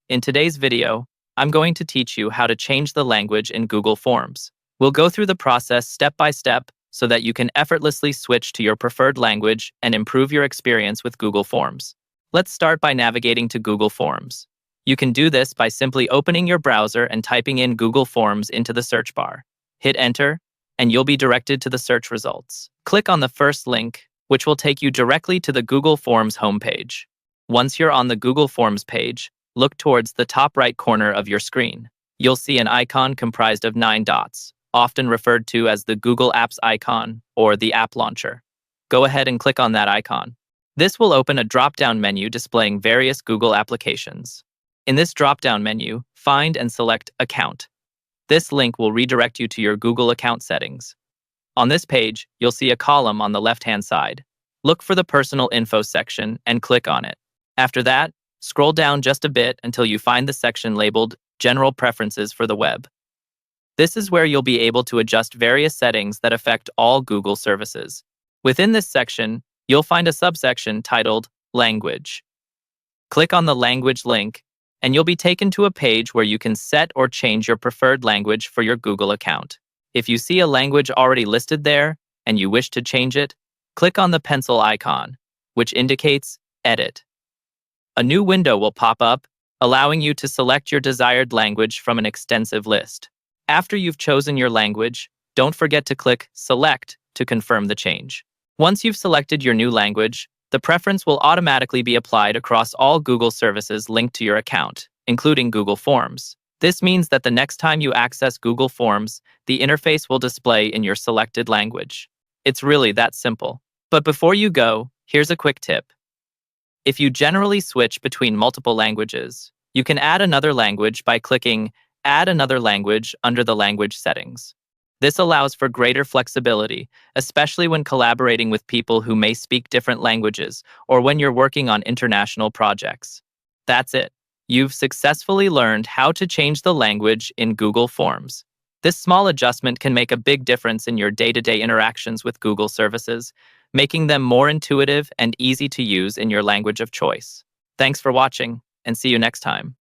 In today's video, I'm going to teach you how to change the language in Google Forms. We'll go through the process step by step so that you can effortlessly switch to your preferred language and improve your experience with Google Forms. Let's start by navigating to Google Forms. You can do this by simply opening your browser and typing in Google Forms into the search bar. Hit enter, and you'll be directed to the search results. Click on the first link, which will take you directly to the Google Forms homepage. Once you're on the Google Forms page, look towards the top right corner of your screen. You'll see an icon comprised of 9 dots, often referred to as the Google Apps icon or the app launcher. Go ahead and click on that icon. This will open a drop-down menu displaying various Google applications. In this drop-down menu, find and select Account. This link will redirect you to your Google account settings. On this page, you'll see a column on the left-hand side. Look for the Personal Info section and click on it. After that, scroll down just a bit until you find the section labeled General Preferences for the Web. This is where you'll be able to adjust various settings that affect all Google services. Within this section, you'll find a subsection titled Language. Click on the Language link, and you'll be taken to a page where you can set or change your preferred language for your Google account. If you see a language already listed there and you wish to change it, click on the pencil icon, which indicates Edit. A new window will pop up, allowing you to select your desired language from an extensive list. After you've chosen your language, don't forget to click Select to confirm the change. Once you've selected your new language, the preference will automatically be applied across all Google services linked to your account, including Google Forms. This means that the next time you access Google Forms, the interface will display in your selected language. It's really that simple. But before you go, here's a quick tip. If you generally switch between multiple languages, you can add another language by clicking Add Another Language under the language settings. This allows for greater flexibility, especially when collaborating with people who may speak different languages or when you're working on international projects. That's it. You've successfully learned how to change the language in Google Forms. This small adjustment can make a big difference in your day-to-day interactions with Google services, making them more intuitive and easy to use in your language of choice. Thanks for watching, and see you next time.